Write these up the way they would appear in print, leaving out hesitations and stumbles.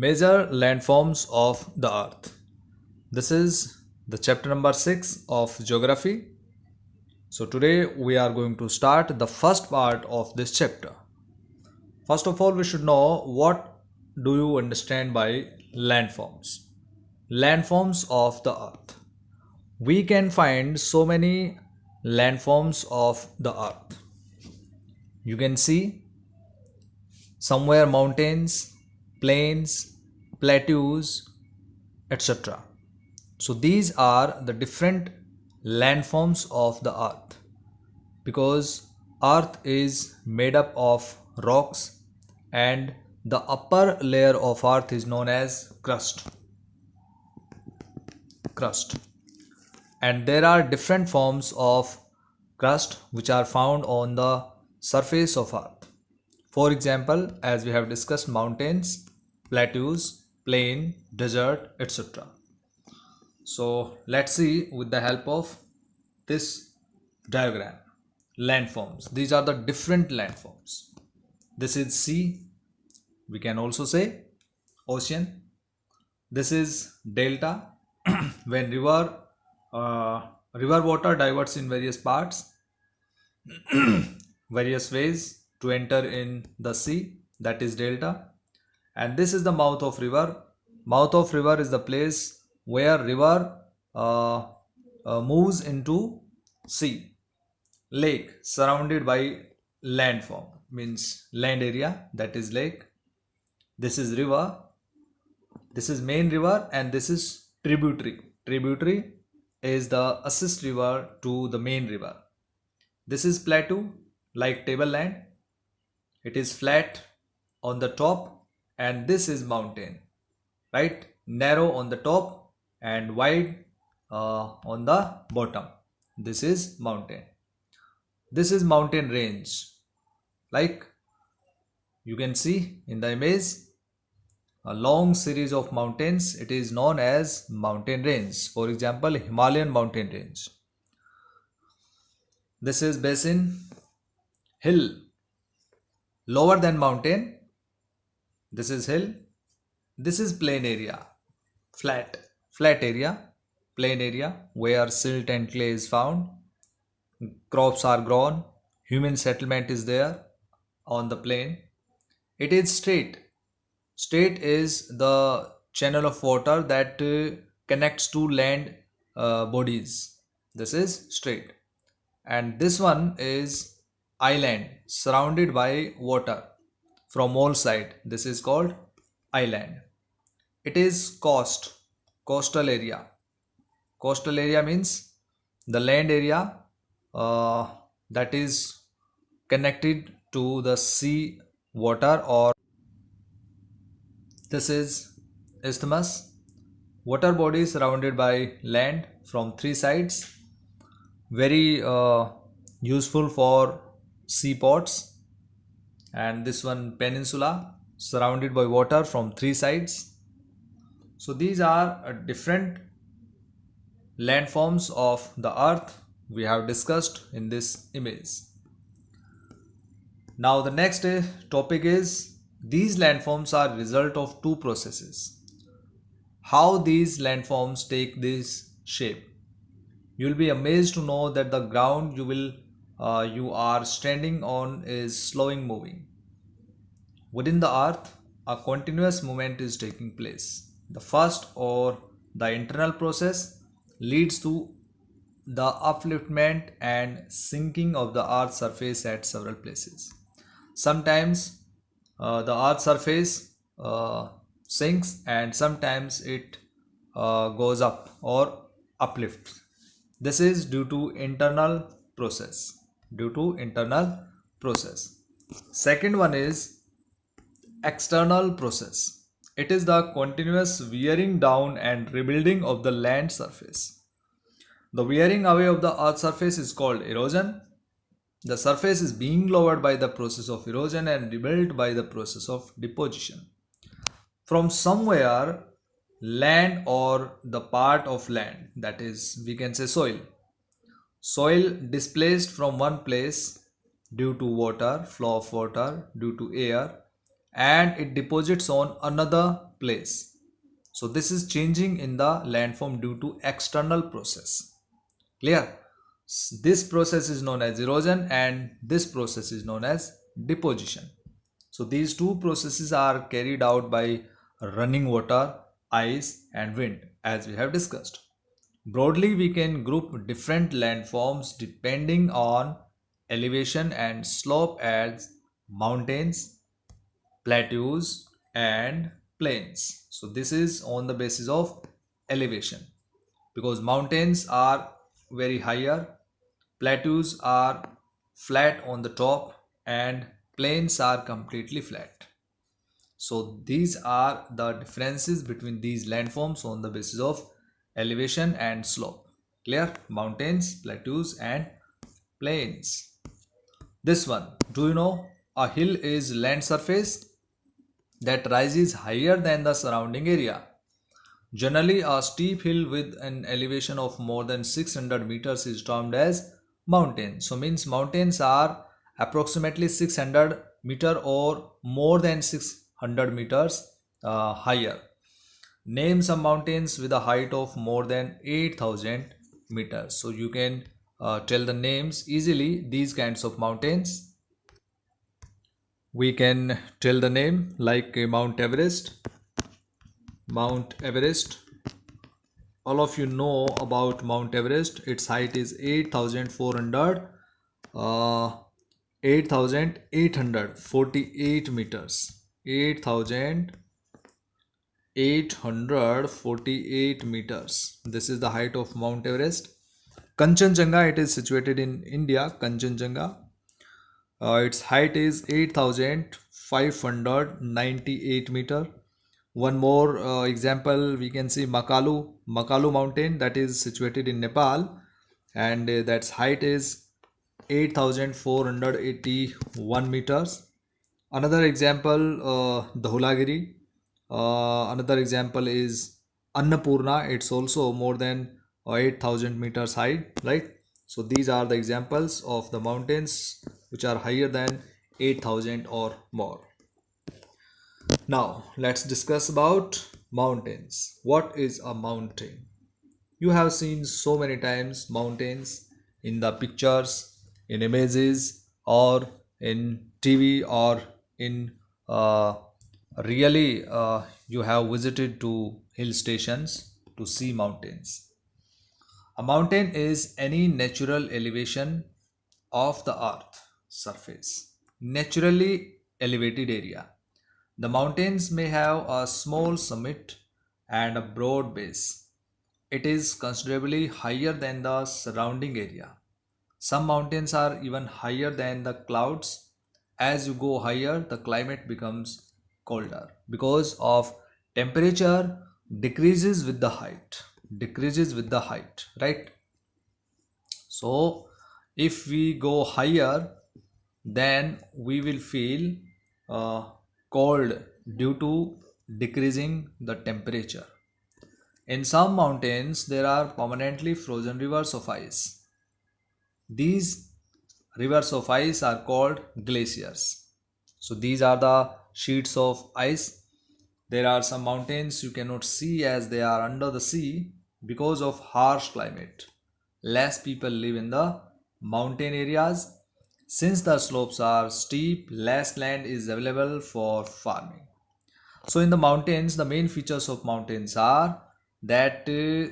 Major landforms of the earth. This is the chapter number 6 of geography. So today we are going to start the first part of this chapter. First of all, we should know what do you understand by landforms. Landforms of the earth. We can find so many landforms of the earth. You can see somewhere mountains, plains, plateaus, etc. So these are the different landforms of the earth because earth is made up of rocks and the upper layer of earth is known as crust, and there are different forms of crust which are found on the surface of earth. For example, as we have discussed, mountains, plateaus, plain, desert, etc. So let's see with the help of this diagram landforms. These are the different landforms. This is sea, we can also say ocean. This is delta when river water diverts in various parts, various ways to enter in the sea, that is delta. And this is the mouth of river. Mouth of river is the place where river moves into sea. Lake surrounded by landform means land area, that is lake. This is river, this is main river, and this is tributary is the assist river to the main river. This is plateau, like tableland. It is flat on the top, and this is mountain, right? Narrow on the top and wide on the bottom. This is mountain. This is mountain range, like you can see in the image, a long series of mountains. It is known as mountain range. For example, Himalayan mountain range. This is basin, hill, lower than mountain. This is hill. This is plain area, flat area, plain area where silt and clay is found. Crops are grown, human settlement is there on the plain. It is straight. Straight is the channel of water that connects two land bodies. This is straight. And this one is island surrounded by water from all side. This is called island. It is coastal area. Coastal area means the land area that is connected to the sea water, or this is isthmus, water body surrounded by land from three sides, very useful for seaports. And this one peninsula surrounded by water from three sides. So these are different landforms of the earth we have discussed in this image. Now the next topic is these landforms are result of two processes. How these landforms take this shape? You will be amazed to know that the ground you are standing on is slowing moving. Within the earth, a continuous movement is taking place. The first, or the internal process, leads to the upliftment and sinking of the earth's surface at several places. Sometimes the earth's surface sinks, and sometimes it goes up or uplifts. This is due to internal process. Second one is external process. It is the continuous wearing down and rebuilding of the land surface. The wearing away of the earth's surface is called erosion. The surface is being lowered by the process of erosion and rebuilt by the process of deposition. From somewhere, land or the part of land, that is, we can say soil displaced from one place due to water, flow of water, due to air, and it deposits on another place. So this is changing in the landform due to external process. Clear? This process is known as erosion and this process is known as deposition. So these two processes are carried out by running water, ice and wind, as we have discussed. Broadly, we can group different landforms depending on elevation and slope as mountains, plateaus and plains. So this is on the basis of elevation, because mountains are very higher, plateaus are flat on the top and plains are completely flat. So these are the differences between these landforms on the basis of elevation and slope. Clear? Mountains, plateaus and plains. This one, do you know a hill is land surface that rises higher than the surrounding area? Generally, a steep hill with an elevation of more than 600 meters is termed as mountain. So means mountains are approximately 600 meter or more than 600 meters higher. Name some mountains with a height of more than 8,000 meters. So you can tell the names easily these kinds of mountains. We can tell the name like Mount Everest. Mount Everest. All of you know about Mount Everest. Its height is 8,400, 8,848 meters. 8,848 meters. This is the height of Mount Everest. Kanchenjunga, it is situated in India. Kanchenjunga. Its height is 8,598 meter. One more example, we can see Makalu mountain, that is situated in Nepal, and that's height is 8,481 meters. Another example, Dhaulagiri. Another example is Annapurna. It's also more than 8,000 meters high, right? So these are the examples of the mountains which are higher than 8,000 or more. Now let's discuss about mountains. What is a mountain? You have seen so many times mountains in the pictures, in images, or in TV, or in really you have visited to hill stations to see mountains. A mountain is any natural elevation of the earth surface, naturally elevated area. The mountains may have a small summit and a broad base. It is considerably higher than the surrounding area. Some mountains are even higher than the clouds. As you go higher, the climate becomes colder because of temperature decreases with the height. Decreases with the height, right? So if we go higher, then we will feel cold due to decreasing the temperature. In some mountains, there are permanently frozen rivers of ice. These rivers of ice are called glaciers. So these are the sheets of ice. There are some mountains you cannot see as they are under the sea because of harsh climate. Less people live in the mountain areas. Since the slopes are steep, less land is available for farming. So in the mountains, the main features of mountains are that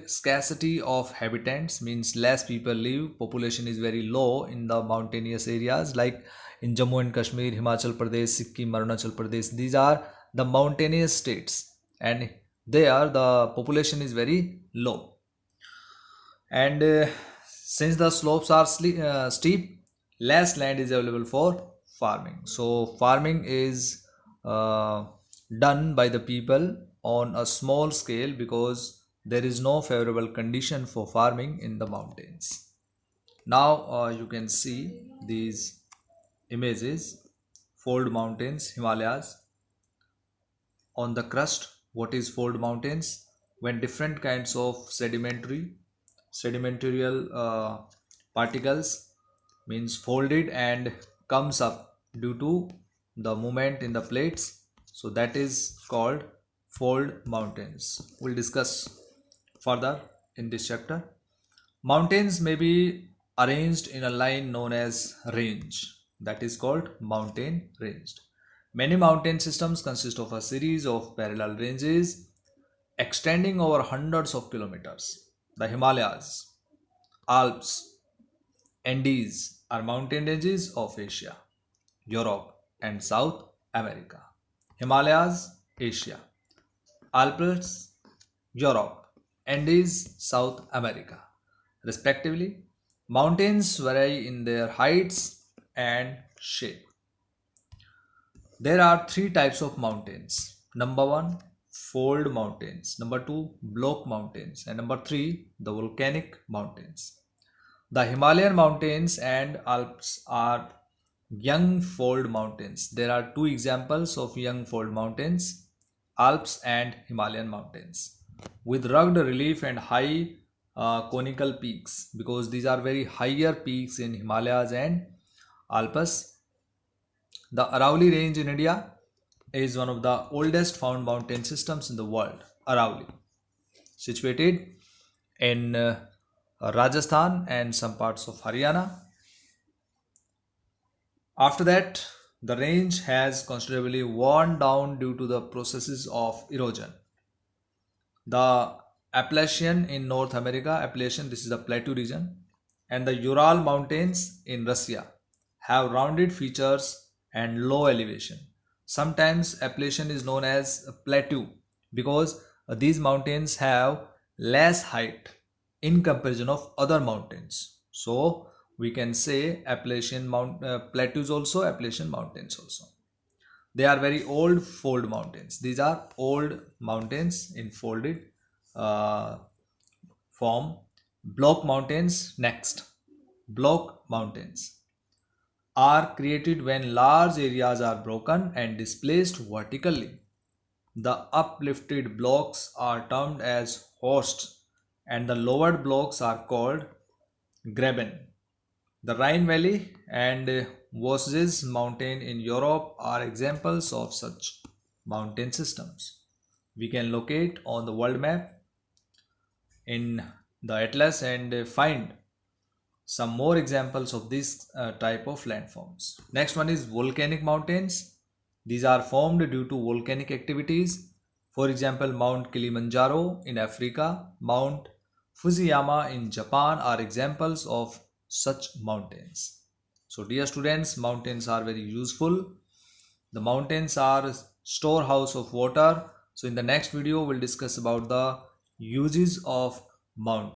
scarcity of habitants, means less people live, population is very low in the mountainous areas like in Jammu and Kashmir, Himachal Pradesh, Sikkim, Arunachal Pradesh. These are the mountainous states and there the population is very low. And since the slopes are steep, less land is available for farming. So farming is done by the people on a small scale because there is no favorable condition for farming in the mountains. Now you can see these images, fold mountains, Himalayas. On the crust, what is fold mountains? When different kinds of sedimentarial particles means folded and comes up due to the movement in the plates, So that is called fold mountains. We'll discuss further in this chapter. Mountains may be arranged in a line known as range. That is called mountain ranged. Many mountain systems consist of a series of parallel ranges extending over hundreds of kilometers. The Himalayas, Alps, Andes are mountain ranges of Asia, Europe, and South America. Himalayas, Asia, Alps, Europe, Andes, South America, respectively. Mountains vary in their heights and shape. There are three types of mountains. Number one, fold mountains. Number two, block mountains. And number three, the volcanic mountains. The Himalayan mountains and Alps are young fold mountains. There are two examples of young fold mountains, Alps and Himalayan mountains, with rugged relief and high conical peaks, because these are very higher peaks in Himalayas and Alps. The Aravalli range in India is one of the oldest found mountain systems in the world. Aravalli, situated in Rajasthan and some parts of Haryana. After that, the range has considerably worn down due to the processes of erosion. The Appalachian in North America, Appalachian, this is the plateau region, and the Ural Mountains in Russia have rounded features and low elevation. Sometimes Appalachian is known as a plateau because these mountains have less height in comparison of other mountains. So we can say Appalachian plateaus also, Appalachian mountains also. They are very old fold mountains. These are old mountains in folded form. Block mountains next. Block mountains are created when large areas are broken and displaced vertically. The uplifted blocks are termed as horsts and the lowered blocks are called graben. The Rhine Valley and Vosges mountain in Europe are examples of such mountain systems. We can locate on the world map in the atlas and find some more examples of this type of landforms. Next one is volcanic mountains. These are formed due to volcanic activities. For example, Mount Kilimanjaro in Africa, Mount Fusiyama in Japan are examples of such mountains. So dear students, mountains are very useful. The mountains are storehouse of water. So in the next video, we'll discuss about the uses of mountains.